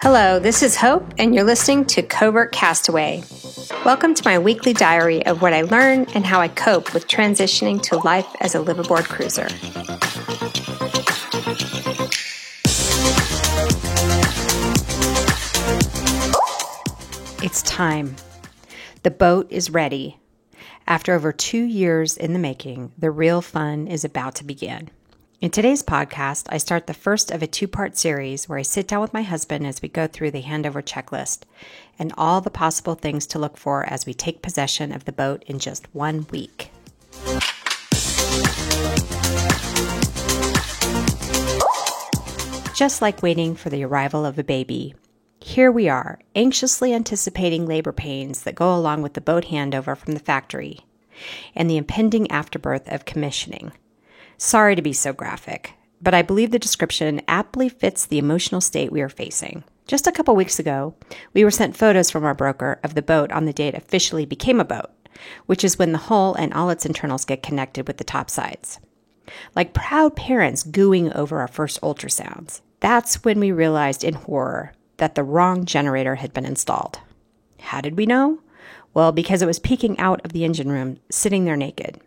Hello, this is Hope, and you're listening to Covert Castaway. Welcome to my weekly diary of what I learn and how I cope with transitioning to life as a liveaboard cruiser. It's time. The boat is ready. After over 2 years in the making, the real fun is about to begin. In today's podcast, I start the first of a 2-part series where I sit down with my husband as we go through the handover checklist and all the possible things to look for as we take possession of the boat in just 1 week. Just like waiting for the arrival of a baby, here we are, anxiously anticipating labor pains that go along with the boat handover from the factory and the impending afterbirth of commissioning. Sorry to be so graphic, but I believe the description aptly fits the emotional state we are facing. Just a couple weeks ago, we were sent photos from our broker of the boat on the day it officially became a boat, which is when the hull and all its internals get connected with the topsides. Like proud parents gooing over our first ultrasounds, that's when we realized in horror that the wrong generator had been installed. How did we know? Well, because it was peeking out of the engine room, sitting there naked.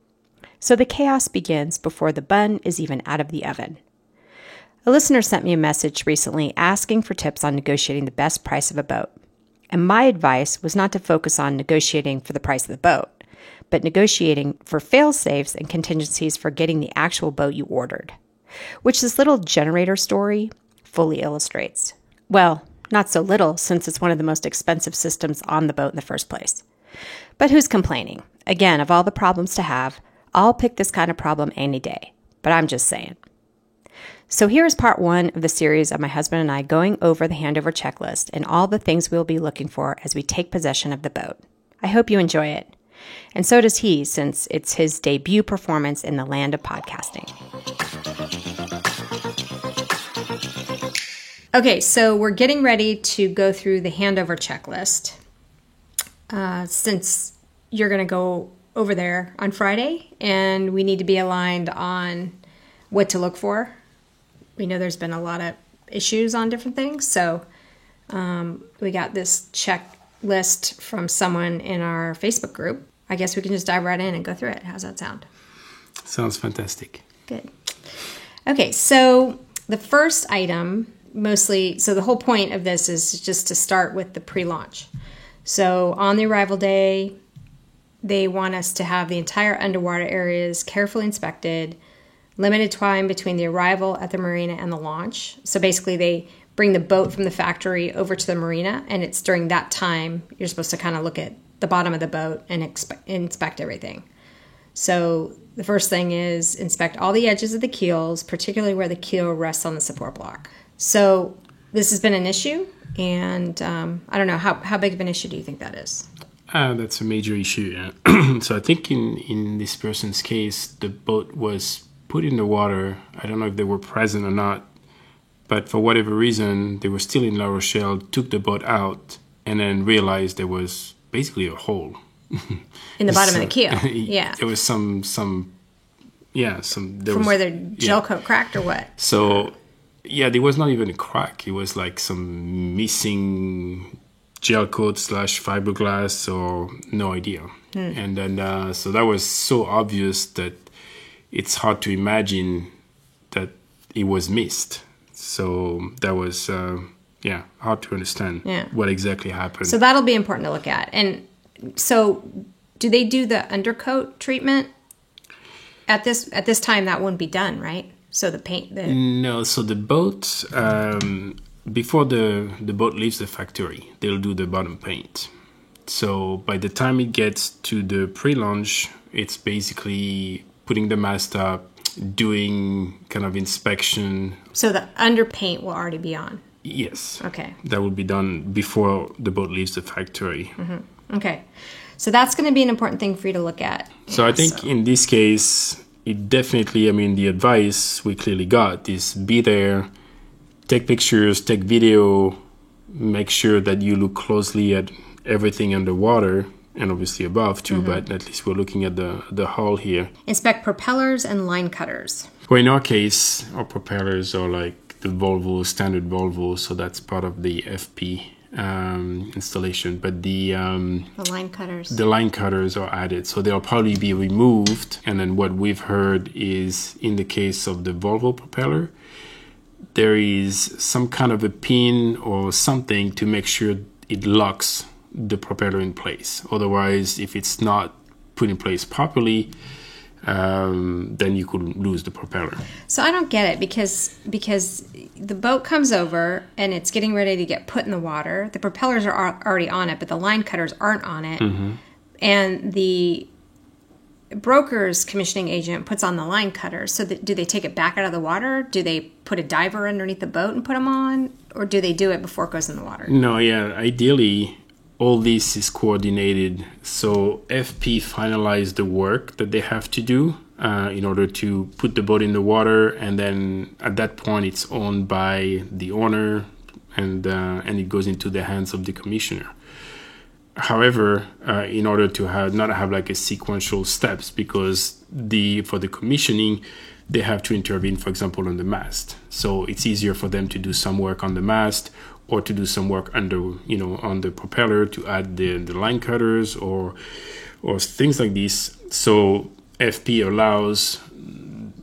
So the chaos begins before the bun is even out of the oven. A listener sent me a message recently asking for tips on negotiating the best price of a boat. And my advice was not to focus on negotiating for the price of the boat, but negotiating for fail-safes and contingencies for getting the actual boat you ordered, which this little generator story fully illustrates. Well, not so little, since it's one of the most expensive systems on the boat in the first place. But who's complaining? Again, of all the problems to have, I'll pick this kind of problem any day, but I'm just saying. So here is part 1 of the series of my husband and I going over the handover checklist and all the things we'll be looking for as we take possession of the boat. I hope you enjoy it. And so does he, since it's his debut performance in the land of podcasting. Okay, so we're getting ready to go through the handover checklist. Since you're going to go over there on Friday, and we need to be aligned on what to look for. We know there's been a lot of issues on different things, so we got this checklist from someone in our Facebook group. I guess we can just dive right in and go through it. How's that sound? Sounds fantastic. Good. Okay, so the first item, so the whole point of this is just to start with the pre-launch. So on the arrival day, they want us to have the entire underwater areas carefully inspected, limited time between the arrival at the marina and the launch. So basically they bring the boat from the factory over to the marina, and it's during that time you're supposed to kind of look at the bottom of the boat and inspect everything. So the first thing is inspect all the edges of the keels, particularly where the keel rests on the support block. So this has been an issue, and I don't know, how big of an issue do you think that is? That's a major issue. Yeah. So I think in this person's case, the boat was put in the water. I don't know if they were present or not, but for whatever reason, they were still in La Rochelle, took the boat out, and then realized there was basically a hole. In the bottom of the keel, yeah. There was some. From where the gel coat cracked or what? So, yeah, there was not even a crack. It was like some missing gel coat / fiberglass, or no idea. And then so that was so obvious that it's hard to imagine that it was missed. So that was hard to understand what exactly happened. So that'll be important to look at. And so do they do the undercoat treatment at this time? That wouldn't be done, right? So the paint No, so the boat before the boat leaves the factory, they'll do the bottom paint. So by the time it gets to the pre-launch, it's basically putting the mast up, doing kind of inspection. So the underpaint will already be on? Yes. Okay. That will be done before the boat leaves the factory. Mm-hmm. Okay. So that's going to be an important thing for you to look at. So I think in this case, it definitely, the advice we clearly got is be there, take pictures, take video, make sure that you look closely at everything underwater, and obviously above too, but at least we're looking at the hull here. Inspect propellers and line cutters. Well, in our case, our propellers are like the Volvo, standard Volvo, so that's part of the FP installation. But the line cutters are added, so they'll probably be removed. And then what we've heard is in the case of the Volvo propeller, there is some kind of a pin or something to make sure it locks the propeller in place. Otherwise, if it's not put in place properly, then you could lose the propeller. So I don't get it because the boat comes over and it's getting ready to get put in the water. The propellers are already on it, but the line cutters aren't on it. And the broker's commissioning agent puts on the line cutters. So do they take it back out of the water? Do they put a diver underneath the boat and put them on? Or do they do it before it goes in the water? No, yeah. Ideally, all this is coordinated. So FP finalized the work that they have to do in order to put the boat in the water. And then at that point, it's owned by the owner and it goes into the hands of the commissioner. However, in order to not have like a sequential steps, because for the commissioning, they have to intervene, for example, on the mast. So it's easier for them to do some work on the mast or to do some work on the propeller to add the line cutters or things like this. So FP allows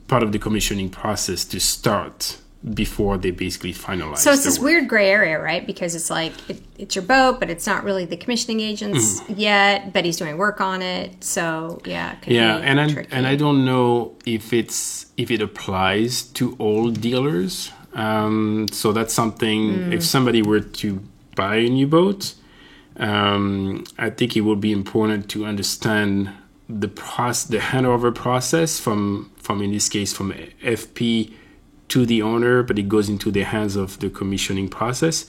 part of the commissioning process to start before they basically finalize. So it's this weird gray area, right? Because it's like it's your boat, but it's not really the commissioning agent's yet, but he's doing work on it. So yeah, it could be tricky. And I don't know if it applies to all dealers. So that's something. If somebody were to buy a new boat, I think it would be important to understand the handover process from in this case from FP to the owner, but it goes into the hands of the commissioning process.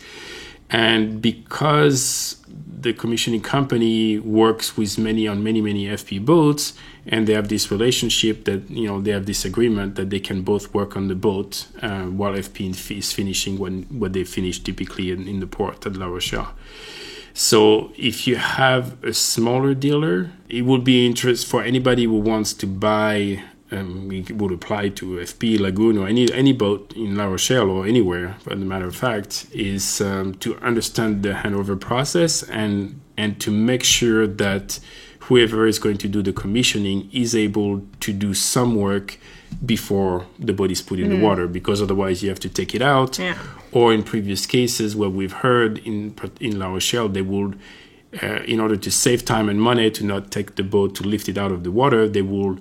And because the commissioning company works with many FP boats, and they have this relationship that, they have this agreement that they can both work on the boat while FP is finishing what they finish typically in the port at La Rochelle. So if you have a smaller dealer, it would be interest for anybody who wants to buy. It would apply to FP, Lagoon, or any boat in La Rochelle or anywhere, but the matter of fact, is to understand the handover process and to make sure that whoever is going to do the commissioning is able to do some work before the boat is put in the water, because otherwise you have to take it out. Yeah. Or in previous cases where we've heard in La Rochelle, they would, in order to save time and money to not take the boat to lift it out of the water, they will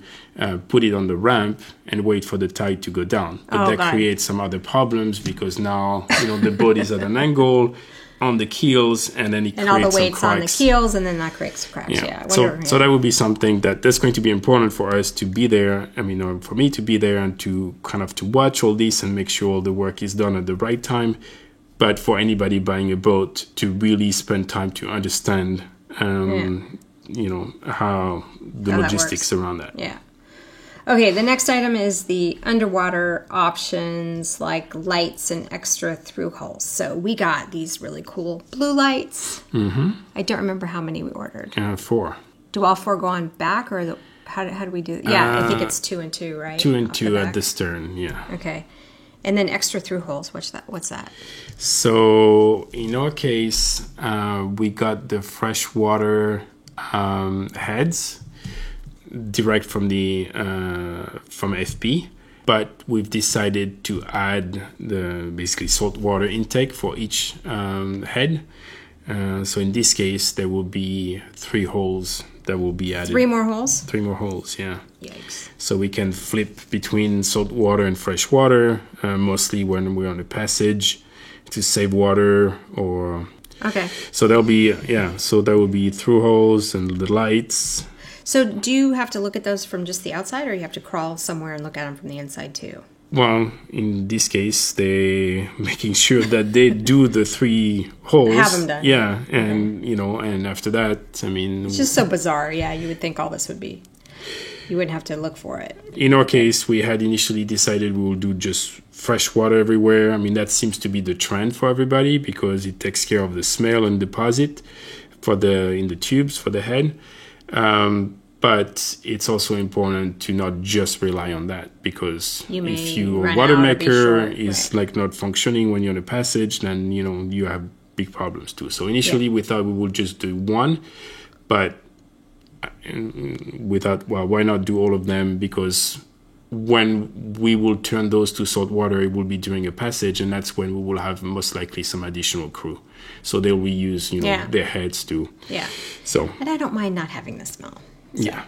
put it on the ramp and wait for the tide to go down. But creates some other problems because now the boat is at an angle on the keels, and then it creates some cracks. And all the weight's on the keels, and then that creates cracks. Yeah. So that would be something that's going to be important for us to be there. I mean, or for me to be there and to kind of to watch all this and make sure all the work is done at the right time. But for anybody buying a boat to really spend time to understand, how the logistics around that. Yeah. Okay, the next item is the underwater options like lights and extra through holes. So we got these really cool blue lights. Mm-hmm. I don't remember how many we ordered. 4. Do all 4 go on back, or how do we do it? Yeah, I think it's 2 and 2, right? 2 and 2 at the stern, yeah. Okay. And then extra through holes, what's that? So in our case, we got the freshwater heads direct from from FP, but we've decided to add the basically saltwater intake for each head. So in this case, there will be 3 holes that will be added. 3 more holes? 3 more holes, yeah. Yikes. So we can flip between salt water and fresh water, mostly when we're on a passage to save water or... Okay. So there will be through holes and the lights. So do you have to look at those from just the outside, or you have to crawl somewhere and look at them from the inside too? Well, in this case, they making sure that they do the 3 holes. Have them done. Yeah, and and after that, I mean, it's just so bizarre. Yeah, you would think all this would be. You wouldn't have to look for it. In our case, we had initially decided we will do just fresh water everywhere. I mean, that seems to be the trend for everybody because it takes care of the smell and deposit. in the tubes for the head. But it's also important to not just rely on that, because if your water maker is like not functioning when you're in a passage, then you have big problems too. So initially we thought we would just do one, but why not do all of them? Because when we will turn those to salt water, it will be during a passage, and that's when we will have most likely some additional crew. So they'll reuse their heads too. Yeah. So. And I don't mind not having the smell. So. Yeah.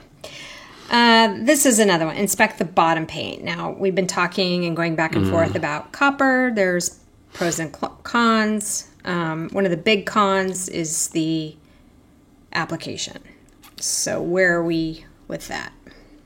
This is another one. Inspect the bottom paint. Now, we've been talking and going back and forth about copper. There's pros and cons. One of the big cons is the application. So where are we with that?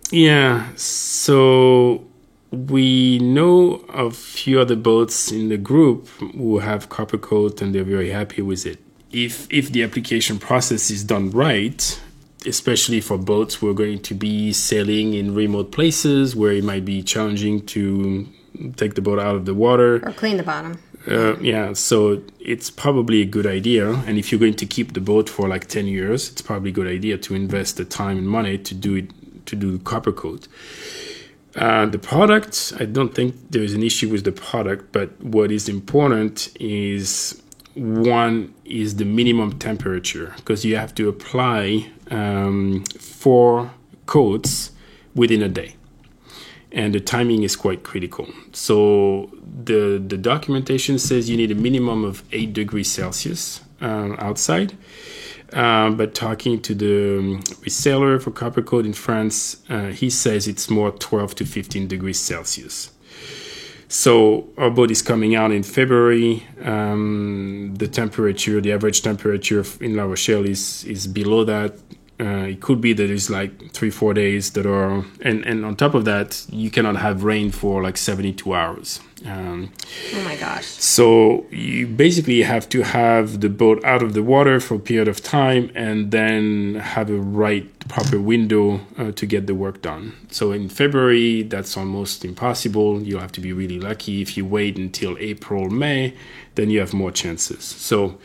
Yeah. So we know of a few other boats in the group who have copper coat, and they're very happy with it. If the application process is done right, especially for boats who are going to be sailing in remote places where it might be challenging to take the boat out of the water. Or clean the bottom. So it's probably a good idea. And if you're going to keep the boat for like 10 years, it's probably a good idea to invest the time and money to do copper coat. The product, I don't think there is an issue with the product, but what is important is, one is the minimum temperature, because you have to apply 4 coats within a day, and the timing is quite critical. So the documentation says you need a minimum of 8 degrees Celsius outside, but talking to the reseller for copper coat in France, he says it's more 12 to 15 degrees Celsius. So our boat is coming out in February. The average temperature in La Rochelle is below that. It could be that it's like 3-4 days that are, and on top of that, you cannot have rain for like 72 hours. Oh my gosh. So you basically have to have the boat out of the water for a period of time, and then have a proper window to get the work done. So in February, that's almost impossible. You'll have to be really lucky. If you wait until April, May, then you have more chances. So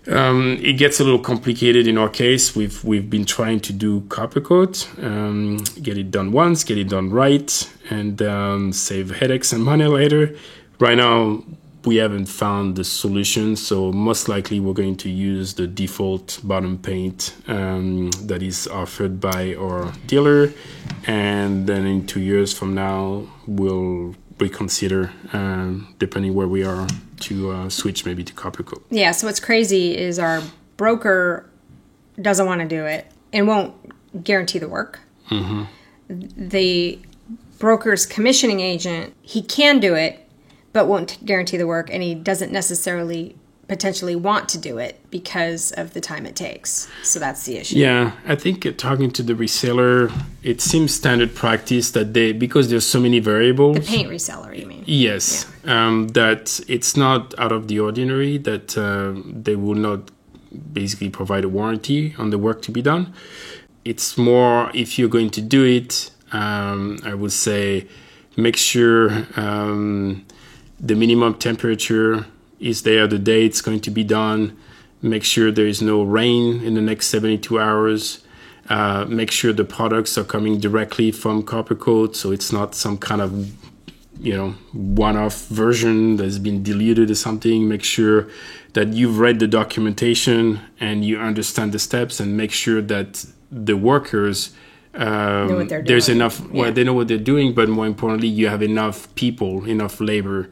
it gets a little complicated in our case. We've been trying to do copper coat, get it done once, get it done right, and save headaches and money later. Right now, we haven't found the solution, so most likely we're going to use the default bottom paint that is offered by our dealer, and then in 2 years from now, we'll reconsider, depending where we are, to switch maybe to copper coat. Yeah, so what's crazy is our broker doesn't want to do it and won't guarantee the work. Mm-hmm. The broker's commissioning agent, he can do it, but won't guarantee the work, and he doesn't necessarily potentially want to do it because of the time it takes. So that's the issue. Yeah, I think talking to the reseller, it seems standard practice that because there's so many variables. The paint reseller, you mean? Yes, yeah. That it's not out of the ordinary that they will not basically provide a warranty on the work to be done. It's more, if you're going to do it, I would say make sure the minimum temperature is there the day it's going to be done. Make sure there is no rain in the next 72 hours. Make sure the products are coming directly from Copper Coat, so it's not some kind of one-off version that's been diluted or something. Make sure that you've read the documentation and you understand the steps, and make sure that the workers know what they're there's doing. enough. Well, they know what they're doing, but more importantly, you have enough people, enough labor.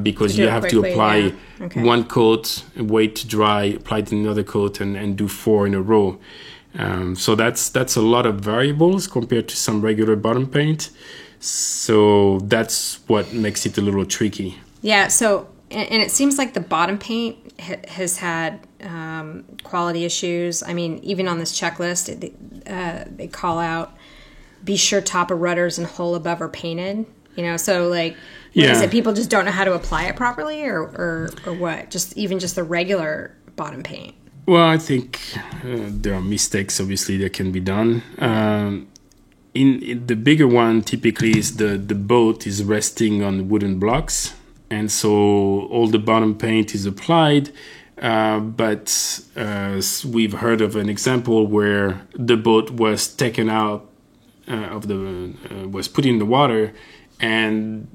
Because you have to apply one coat, wait to dry, apply to another coat, and do 4 in a row. So that's a lot of variables compared to some regular bottom paint. So that's what makes it a little tricky. Yeah. So, and it seems like the bottom paint has had quality issues. I mean, even on this checklist, they call out, be sure top of rudders and hull above are painted. So like. Is it people just don't know how to apply it properly, or what? Just the regular bottom paint? Well, I think there are mistakes, obviously, that can be done. In the bigger one, typically, is the boat is resting on wooden blocks. And so all the bottom paint is applied. But we've heard of an example where the boat was taken out was put in the water, and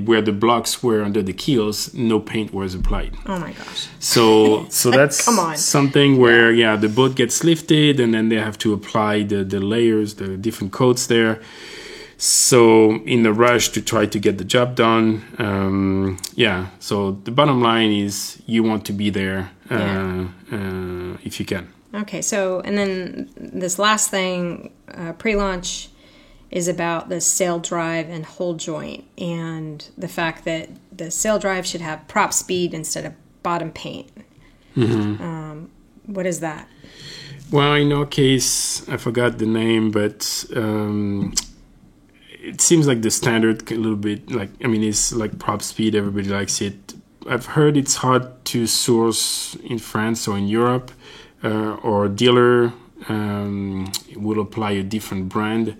where the blocks were under the keels, no paint was applied. Oh my gosh! So that's Come on. something where the boat gets lifted, and then they have to apply the layers, the different coats there. So in the rush to try to get the job done, So the bottom line is you want to be there if you can. Okay, so and then this last thing, pre-launch, is about the sail drive and hull joint, and the fact that the sail drive should have prop speed instead of bottom paint. Mm-hmm. What is that? Well, in our case, I forgot the name, but it seems like the standard a little bit it's like prop speed. Everybody likes it. I've heard it's hard to source in France or in Europe, or a dealer will apply a different brand.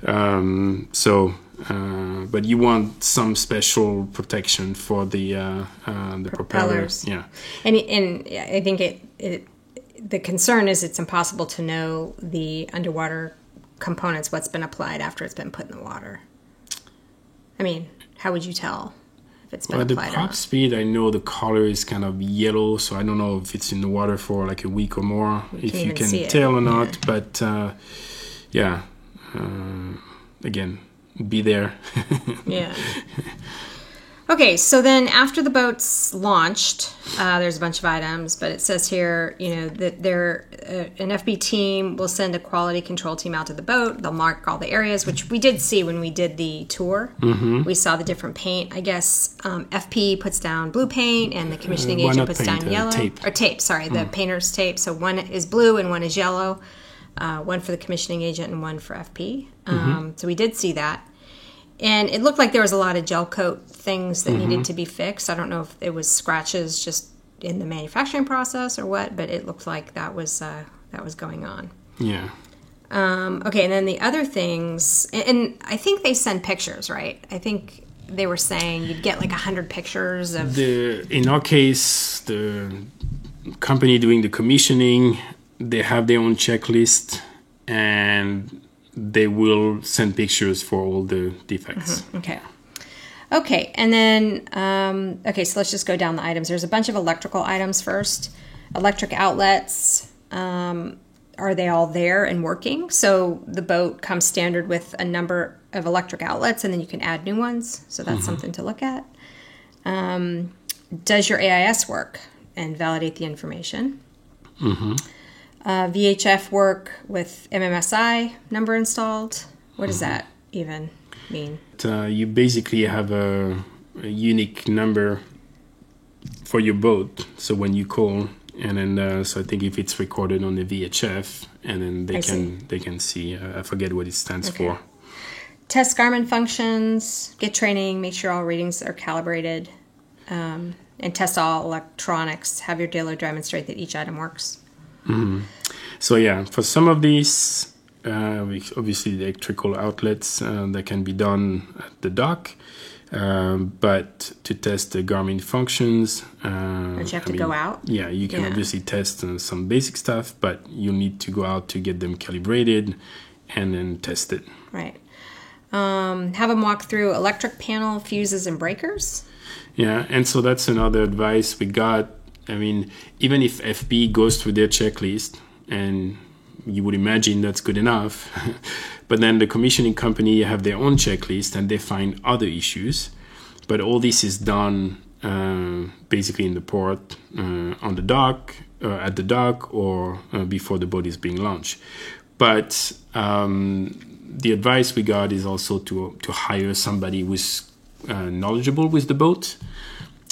But you want some special protection for the propellers. Yeah, and I think the concern is it's impossible to know the underwater components, what's been applied after it's been put in the water. I mean, how would you tell if it's been applied the or prop not? speed, I know the color is kind of yellow, so I don't know if it's in the water for like a week or more, if you can tell or not. But again, be there. Yeah. Okay, so then after the boat's launched, there's a bunch of items, but it says here, that an FB team will send a quality control team out to the boat. They'll mark all the areas, which we did see when we did the tour. Mm-hmm. We saw the different paint. I guess FP puts down blue paint, and the commissioning agent puts down yellow. Tape. Or tape, sorry, the painter's tape. So one is blue and one is yellow. One for the commissioning agent and one for FP. So we did see that. And it looked like there was a lot of gel coat things that needed to be fixed. I don't know if it was scratches just in the manufacturing process or what, but it looked like that was going on. Yeah. Okay, and then the other things, and I think they send pictures, right? I think they were saying you'd get like 100 pictures of... In our case, the company doing the commissioning, they have their own checklist, and they will send pictures for all the defects. Mm-hmm. Okay, and then, so let's just go down the items. There's a bunch of electrical items first. Electric outlets, are they all there and working? So the boat comes standard with a number of electric outlets, and then you can add new ones. So that's something to look at. Does your AIS work and validate the information? Mm-hmm. VHF work with MMSI number installed. What does that even mean? You basically have a unique number for your boat. So when you call, and then so I think if it's recorded on the VHF, and then they can see. I forget what it stands for. Test Garmin functions. Get training. Make sure all readings are calibrated, and test all electronics. Have your dealer demonstrate that each item works. Mm-hmm. So for some of these, obviously the electrical outlets that can be done at the dock, but to test the Garmin functions, don't you have to go out? Yeah, you can obviously test some basic stuff, but you need to go out to get them calibrated and then test it. Right. Have them walk through electric panel, fuses, and breakers. Yeah, and so that's another advice we got. I mean, even if FP goes through their checklist, and you would imagine that's good enough, but then the commissioning company have their own checklist and they find other issues. But all this is done basically in the port, on the dock, at the dock, or before the boat is being launched. But the advice we got is also to hire somebody who's knowledgeable with the boat,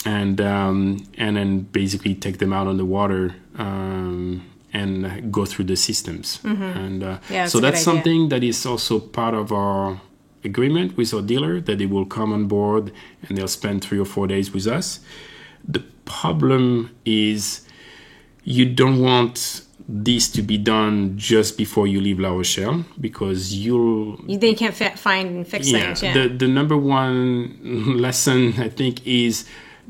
and then basically take them out on the water and go through the systems. Mm-hmm. And so that's something that is also part of our agreement with our dealer, that they will come on board and they'll spend 3 or 4 days with us. The problem is you don't want this to be done just before you leave La Rochelle, because they can't find and fix things. Yeah. The number one lesson, I think, is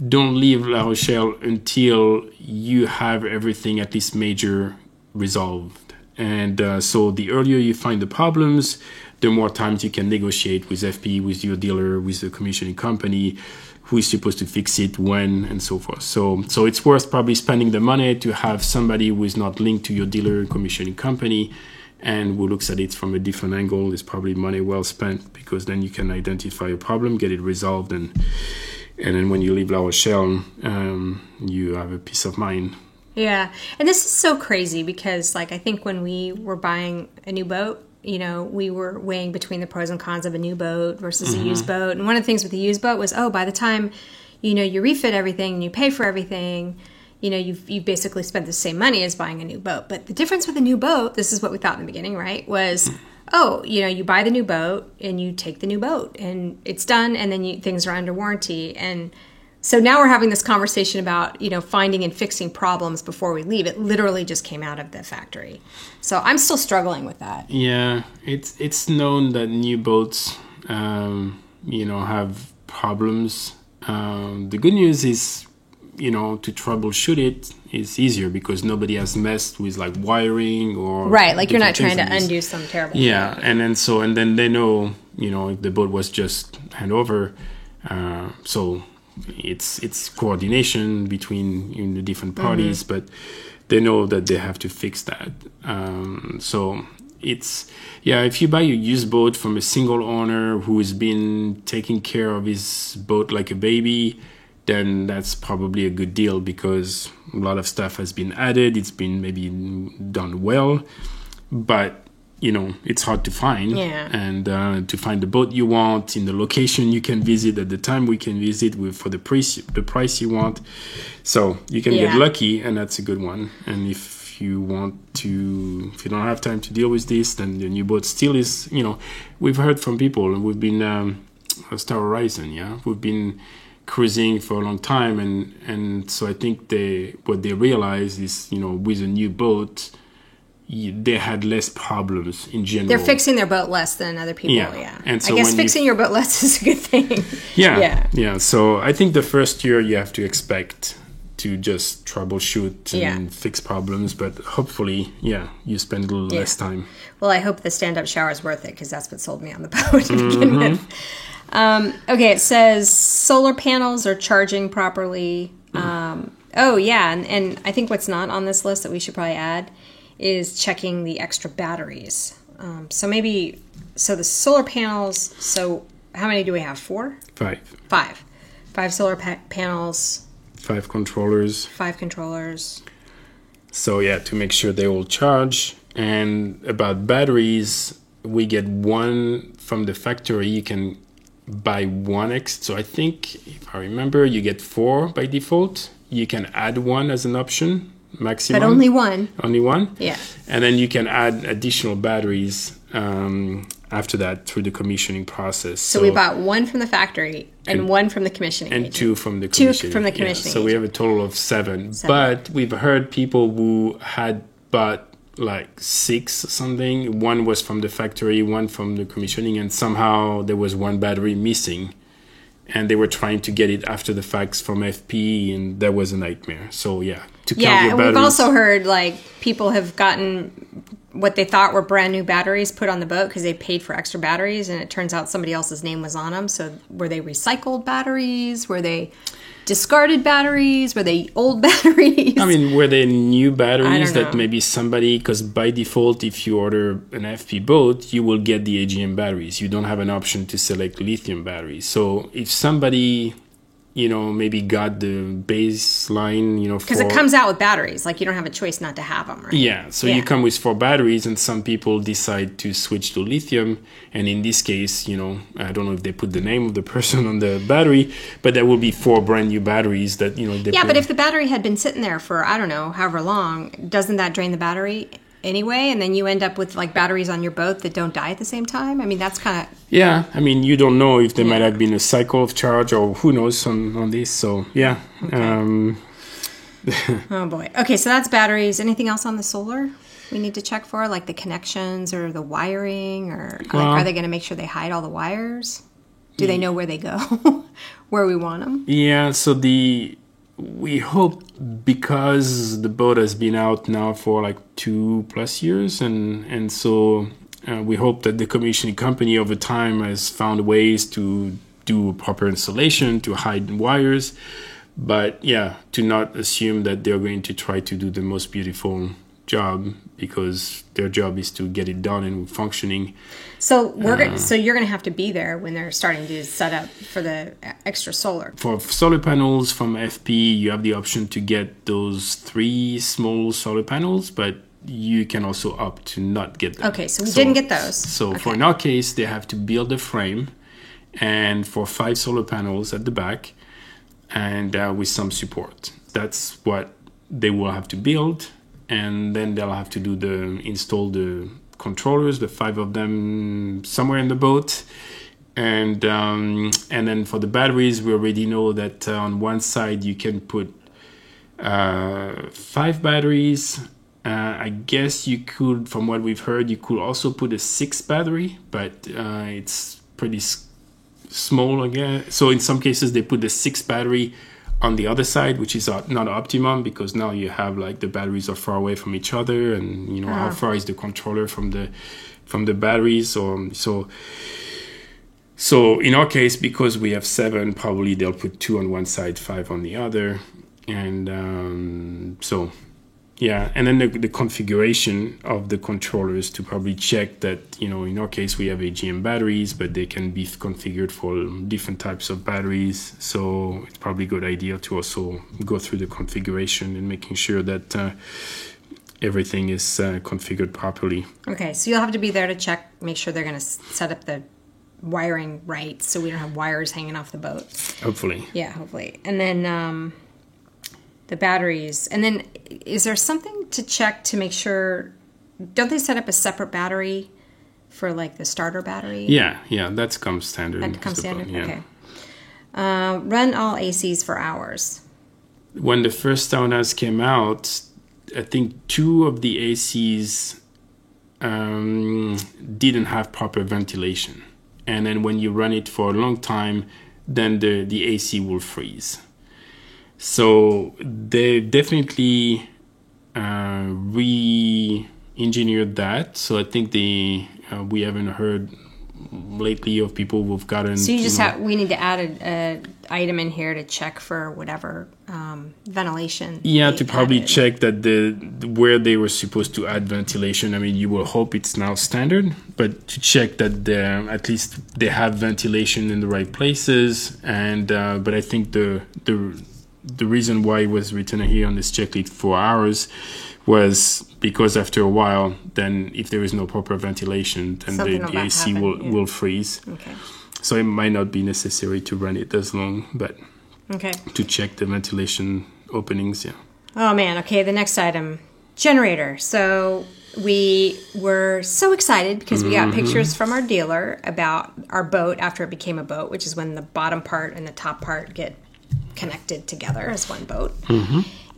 don't leave La Rochelle until you have everything at least major resolved. And so the earlier you find the problems, the more times you can negotiate with FP, with your dealer, with the commissioning company, who is supposed to fix it, when, and so forth. So it's worth probably spending the money to have somebody who is not linked to your dealer commissioning company and who looks at it from a different angle. Is probably money well spent, because then you can identify a problem, get it resolved, and then when you leave La Rochelle, you have a peace of mind. Yeah. And this is so crazy because, like, I think when we were buying a new boat, you know, we were weighing between the pros and cons of a new boat versus a used boat. And one of the things with the used boat was, by the time, you know, you refit everything and you pay for everything, you know, you've basically spent the same money as buying a new boat. But the difference with a new boat, this is what we thought in the beginning, right, was, you know, you buy the new boat and you take the new boat and it's done, and then things are under warranty. And so now we're having this conversation about, you know, finding and fixing problems before we leave. It literally just came out of the factory. So I'm still struggling with that. Yeah, it's known that new boats, you know, have problems. The good news is, you know, to troubleshoot it is easier because nobody has messed with like wiring or right. Like you're not trying to undo some terrible thing. And then they know, you know, if the boat was just hand over. So it's coordination between the different parties, but they know that they have to fix that. So it's, if you buy a used boat from a single owner who has been taking care of his boat like a baby, then that's probably a good deal because a lot of stuff has been added. It's been maybe done well, but you know, it's hard to find. And to find the boat you want in the location you can visit at the time we can visit for the price you want. So you can get lucky, and that's a good one. And if you don't have time to deal with this, then the new boat still is, you know, we've heard from people, and we've been Star Horizon, we've been cruising for a long time, and so I think what they realize is, you know, with a new boat, they had less problems in general. They're fixing their boat less than other people. And so I guess fixing your boat less is a good thing. So I think the first year you have to expect to just troubleshoot and fix problems, but hopefully, you spend a little less time. Well, I hope the stand-up shower is worth it, because that's what sold me on the boat to begin with. Okay, it says solar panels are charging properly. And I think what's not on this list that we should probably add is checking the extra batteries. So the solar panels, so how many do we have? 4? 5. 5 solar panels. 5 controllers. 5 controllers. So to make sure they all charge. And about batteries, we get one from the factory. You can buy one so I think, if I remember, you get 4 by default. You can add one as an option. Maximum. But only one. Only one? Yeah. And then you can add additional batteries after that through the commissioning process. So we bought one from the factory and one from the commissioning agent. 2 from the commissioning. 2 from the commissioning So we have a total of 7. But we've heard people who had bought like 6 or something. One was from the factory, one from the commissioning, and somehow there was one battery missing. And they were trying to get it after the fact from FP, and that was a nightmare. So, to count your batteries. We've also heard, like, people have gotten what they thought were brand new batteries put on the boat because they paid for extra batteries, and it turns out somebody else's name was on them. So, were they recycled batteries? Were they discarded batteries? Were they old batteries? I mean, were they new batteries that maybe somebody, because by default, if you order an FP boat, you will get the AGM batteries. You don't have an option to select lithium batteries. So if somebody, you know, maybe got the baseline, you know, because it comes out with batteries, like you don't have a choice not to have them, right? You come with 4 batteries, and some people decide to switch to lithium. And in this case, you know, I don't know if they put the name of the person on the battery, but there will be 4 brand new batteries that, you know, but if the battery had been sitting there for, I don't know, however long, doesn't that drain the battery anyway? And then you end up with like batteries on your boat that don't die at the same time? I mean, that's kind of... Yeah, I mean, you don't know if there might have been a cycle of charge or who knows on this. So, Okay. Oh, boy. Okay, so that's batteries. Anything else on the solar we need to check for? Like the connections or the wiring? Or are they going to make sure they hide all the wires? Do they know where they go? where we want them? Yeah, so we hope, because the boat has been out now for like 2+ years, and so we hope that the commissioning company over time has found ways to do proper installation, to hide wires, but yeah, to not assume that they're going to try to do the most beautiful job, because their job is to get it done and functioning. So so you're going to have to be there when they're starting to set up for the extra solar. For solar panels from FP, you have the option to get those 3 small solar panels, but you can also opt to not get them. Okay, so we didn't get those. So okay. For in our case, they have to build a frame, and for 5 solar panels at the back, and with some support. That's what they will have to build, and then they'll have to install the controllers, the 5 of them, somewhere in the boat. And then for the batteries, we already know that on one side you can put 5 batteries. I guess you could, from what we've heard, you could also put a 6 battery, but it's pretty small again. So in some cases they put the 6 battery on the other side, which is not optimum, because now you have like the batteries are far away from each other, and you know how far is the controller from the batteries. So in our case, because we have 7, probably they'll put 2 on one side, 5 on the other, and so. Yeah, and then the configuration of the controllers to probably check that, you know, in our case, we have AGM batteries, but they can be configured for different types of batteries. So it's probably a good idea to also go through the configuration and making sure that everything is configured properly. Okay, so you'll have to be there to check, make sure they're going to set up the wiring right, so we don't have wires hanging off the boat. Hopefully. Yeah, hopefully. And then the batteries. And then is there something to check to make sure, don't they set up a separate battery for like the starter battery? Yeah, that comes standard. That comes standard, yeah. okay. Run all ACs for hours. When the first saunas came out, I think 2 of the ACs didn't have proper ventilation. And then when you run it for a long time, then the AC will freeze. So they definitely re-engineered that. So I think we haven't heard lately of people who've gotten. So we need to add an item in here to check for whatever ventilation. Yeah, to probably check that where they were supposed to add ventilation. I mean, you will hope it's now standard, but to check that at least they have ventilation in the right places. And but I think the reason why it was written here on this checklist for hours was because after a while, then if there is no proper ventilation, then the AC will freeze. Okay. So it might not be necessary to run it as long, but to check the ventilation openings, yeah. Oh man, okay, the next item, generator. So we were so excited because we got pictures from our dealer about our boat after it became a boat, which is when the bottom part and the top part get connected together as one boat.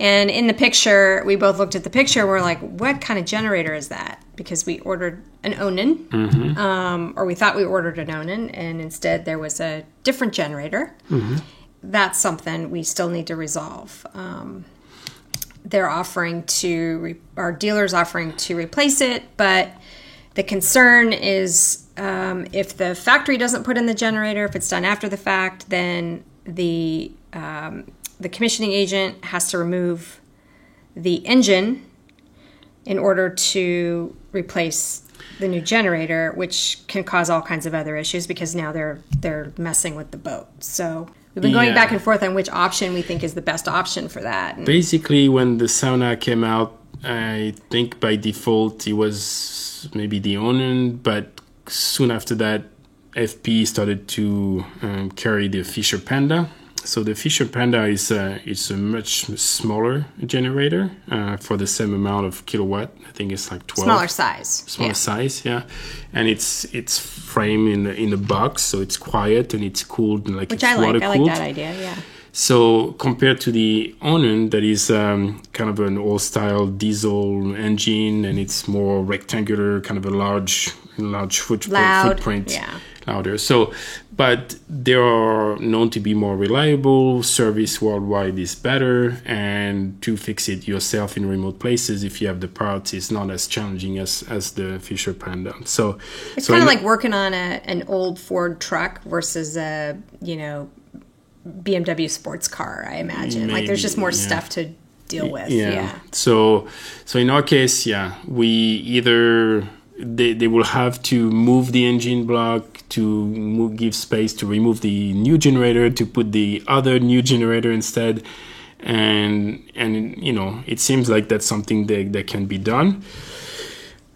And in the picture, we both looked at the picture, we're like, what kind of generator is that? Because we ordered an Onan, or we thought we ordered an Onan, and instead there was a different generator. That's something we still need to resolve. Our dealer's offering to replace it, but the concern is if the factory doesn't put in the generator, if it's done after the fact, then the commissioning agent has to remove the engine in order to replace the new generator, which can cause all kinds of other issues because now they're messing with the boat. So we've been going back and forth on which option we think is the best option for that. And basically, when the sauna came out, I think by default it was maybe the Onan, but soon after that, FP started to carry the Fisher Panda. So the Fisher Panda is a much smaller generator for the same amount of kilowatt. I think it's like 12. Smaller size, yeah. And it's framed in a box, so it's quiet and it's cooled like it's water cooled. I like that idea, yeah. So compared to the Onan, that is kind of an old-style diesel engine, and it's more rectangular, kind of a large footprint, yeah. louder. So but they are known to be more reliable. Service worldwide is better, and to fix it yourself in remote places, if you have the parts, is not as challenging as the Fisher Panda. So it's kind of like working on an old Ford truck versus a BMW sports car, I imagine. Maybe, like there's just more stuff to deal with. So in our case, we either they will have to move the engine block to give space to remove the new generator to put the other new generator instead, and it seems like that's something that can be done.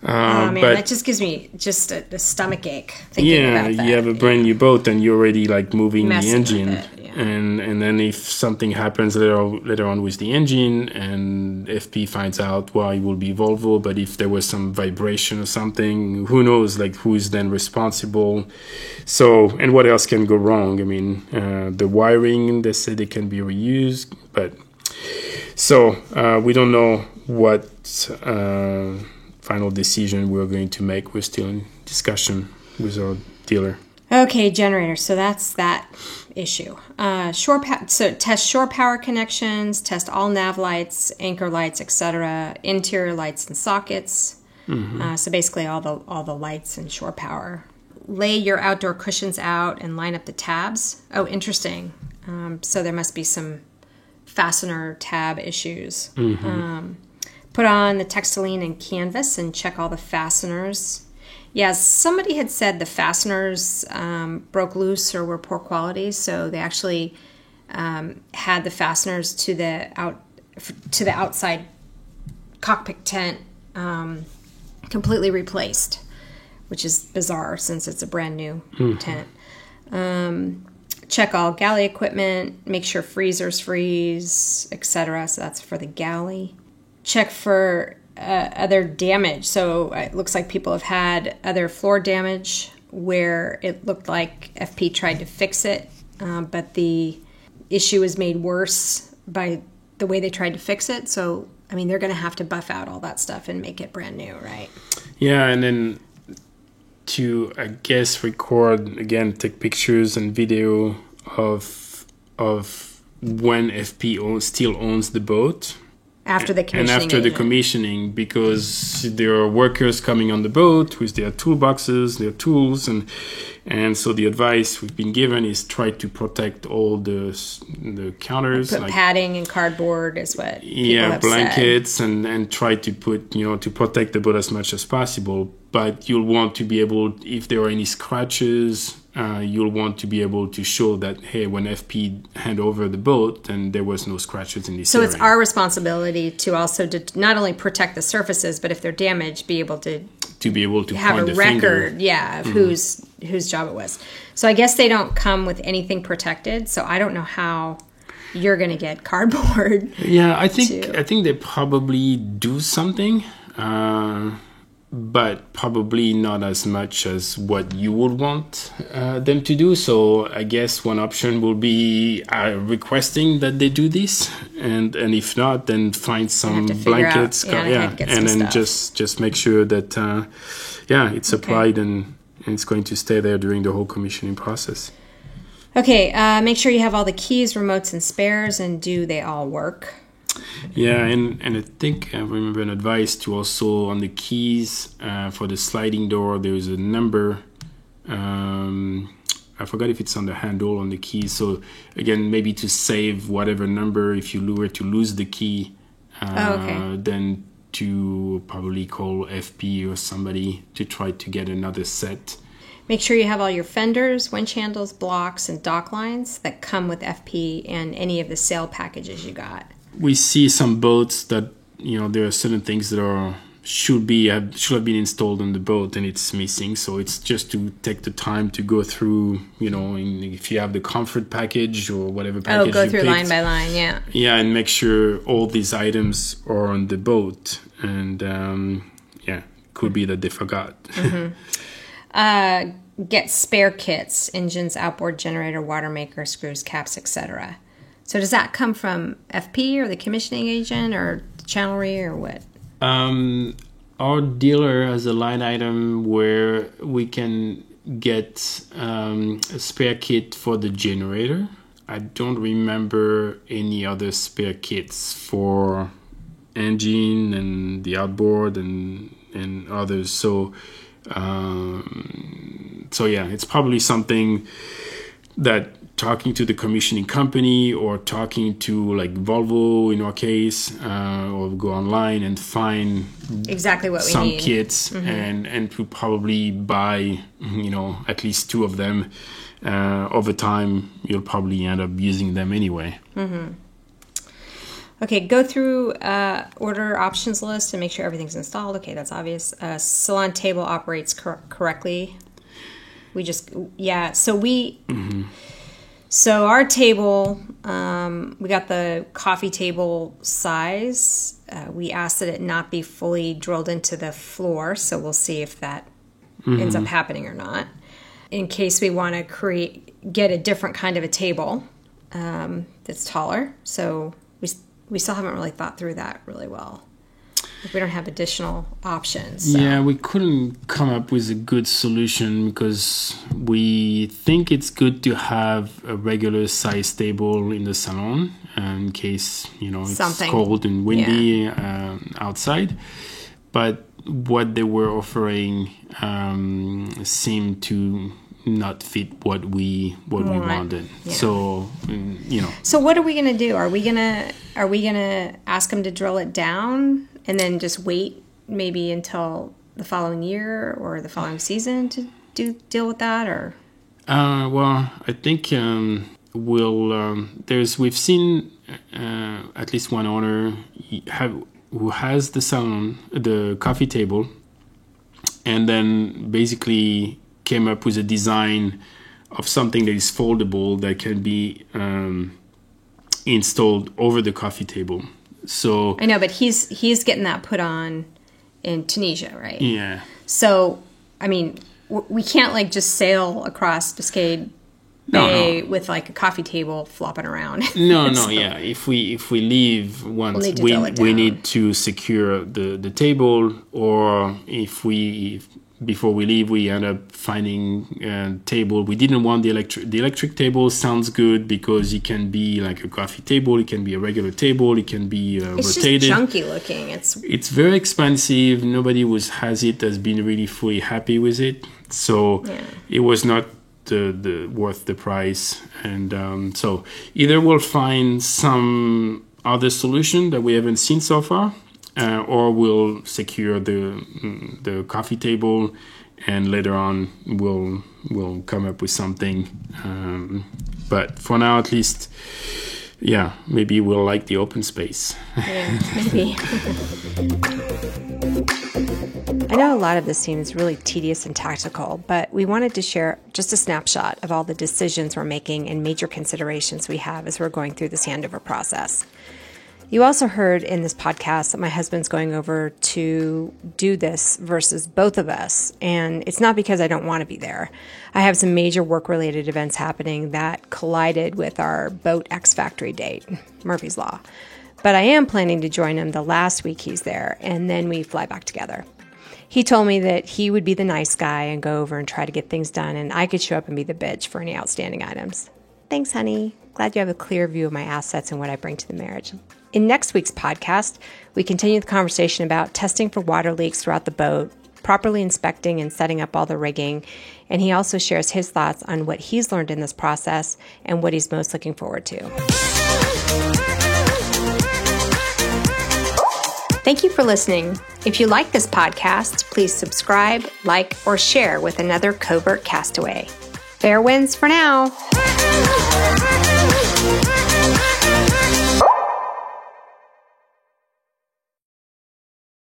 But that just gives me just a stomach ache thinking about that. You have a brand new boat and you're already like moving the engine, and then if something happens later on with the engine and FP finds out, well, it will be Volvo, but if there was some vibration or something, who knows, like who is then responsible? So, and what else can go wrong? I mean, the wiring, they say they can be reused, but so we don't know what final decision we're going to make. We're still in discussion with our dealer. Okay, generator. So that's that issue. So test shore power connections, test all nav lights, anchor lights, etc., interior lights and sockets. So basically all the lights and shore power. Lay your outdoor cushions out and line up the tabs. Oh, interesting. So there must be some fastener tab issues. Put on the Textiline and canvas and check all the fasteners. Yeah, somebody had said the fasteners broke loose or were poor quality, so they actually had the fasteners to the outside cockpit tent completely replaced, which is bizarre since it's a brand new tent. Check all galley equipment, make sure freezers freeze, etc. So that's for the galley. Check for other damage. So it looks like people have had other floor damage where it looked like FP tried to fix it, but the issue was made worse by the way they tried to fix it. So, I mean, they're going to have to buff out all that stuff and make it brand new, right? Yeah, and then to, I guess, record, again, take pictures and video of when FP still owns the boat. After the commissioning. And after the commissioning, because there are workers coming on the boat with their toolboxes, their tools, and so the advice we've been given is try to protect all the counters. Put like padding and cardboard is what people have blankets said. and try to put, to protect the boat as much as possible. But you'll want to be able, if there are any scratches, you'll want to be able to show that, hey, when FP hand over the boat, and there was no scratches in this area. So it's our responsibility to also not only protect the surfaces, but if they're damaged, be able to have a record, of whose job it was. So I guess they don't come with anything protected. So I don't know how you're going to get cardboard. Yeah, I think they probably do something. But probably not as much as what you would want them to do. So I guess one option will be requesting that they do this, and if not, then find some blankets, and then just make sure that it's applied and it's going to stay there during the whole commissioning process. Okay, make sure you have all the keys, remotes, and spares, and do they all work? Yeah, and I think I remember an advice to also on the keys for the sliding door, there's a number. I forgot if it's on the handle on the key. So again, maybe to save whatever number if you were to lose the key, then to probably call FP or somebody to try to get another set. Make sure you have all your fenders, winch handles, blocks, and dock lines that come with FP and any of the sail packages you got. We see some boats that, there are certain things that should have been installed on the boat and it's missing. So it's just to take the time to go through, if you have the comfort package or whatever package go through line by line, yeah. Yeah, and make sure all these items are on the boat. And, could be that they forgot. Get spare kits, engines, outboard generator, water maker, screws, caps, etc. So does that come from FP or the commissioning agent or Channelry or what? Our dealer has a line item where we can get a spare kit for the generator. I don't remember any other spare kits for engine and the outboard and others. So yeah, it's probably something that talking to the commissioning company or talking to like Volvo in our case, or go online and find exactly what some we need. Kits and to probably buy, at least 2 of them. Over time, you'll probably end up using them anyway. Okay, go through order options list and make sure everything's installed. Okay, that's obvious. Salon table operates correctly. So our table, we got the coffee table size. We asked that it not be fully drilled into the floor, so we'll see if that ends up happening or not. In case we want to get a different kind of a table that's taller. So we still haven't really thought through that really well. We don't have additional options. So. Yeah, we couldn't come up with a good solution because we think it's good to have a regular size table in the salon in case, it's cold and windy outside. But what they were offering seemed to not fit what we wanted. Yeah. So, So what are we going to do? Are we going to ask them to drill it down and then just wait maybe until the following year or the following season to deal with that, or? Well, I think we've seen at least one owner who has the coffee table, and then basically came up with a design of something that is foldable that can be installed over the coffee table. So I know, but he's getting that put on in Tunisia, right? Yeah. So, I mean, we can't just sail across Biscayne Bay with a coffee table flopping around. No, yeah. If we leave once, we need to secure the table, or before we leave, we end up finding a table. We didn't want the electric table. Sounds good because it can be like a coffee table. It can be a regular table. It can be rotated. It's just junky looking. It's very expensive. Nobody has been really fully happy with it. So It was not the worth the price. And so either we'll find some other solution that we haven't seen so far, or we'll secure the coffee table, and later on we'll come up with something. But for now, at least, maybe we'll like the open space. Yeah, maybe. I know a lot of this seems really tedious and tactical, but we wanted to share just a snapshot of all the decisions we're making and major considerations we have as we're going through this handover process. You also heard in this podcast that my husband's going over to do this versus both of us, and it's not because I don't want to be there. I have some major work-related events happening that collided with our boat X Factory date, Murphy's Law. But I am planning to join him the last week he's there, and then we fly back together. He told me that he would be the nice guy and go over and try to get things done, and I could show up and be the bitch for any outstanding items. Thanks, honey. Glad you have a clear view of my assets and what I bring to the marriage. In next week's podcast, we continue the conversation about testing for water leaks throughout the boat, properly inspecting and setting up all the rigging, and he also shares his thoughts on what he's learned in this process and what he's most looking forward to. Thank you for listening. If you like this podcast, please subscribe, like, or share with another Covert Castaway. Fair winds for now.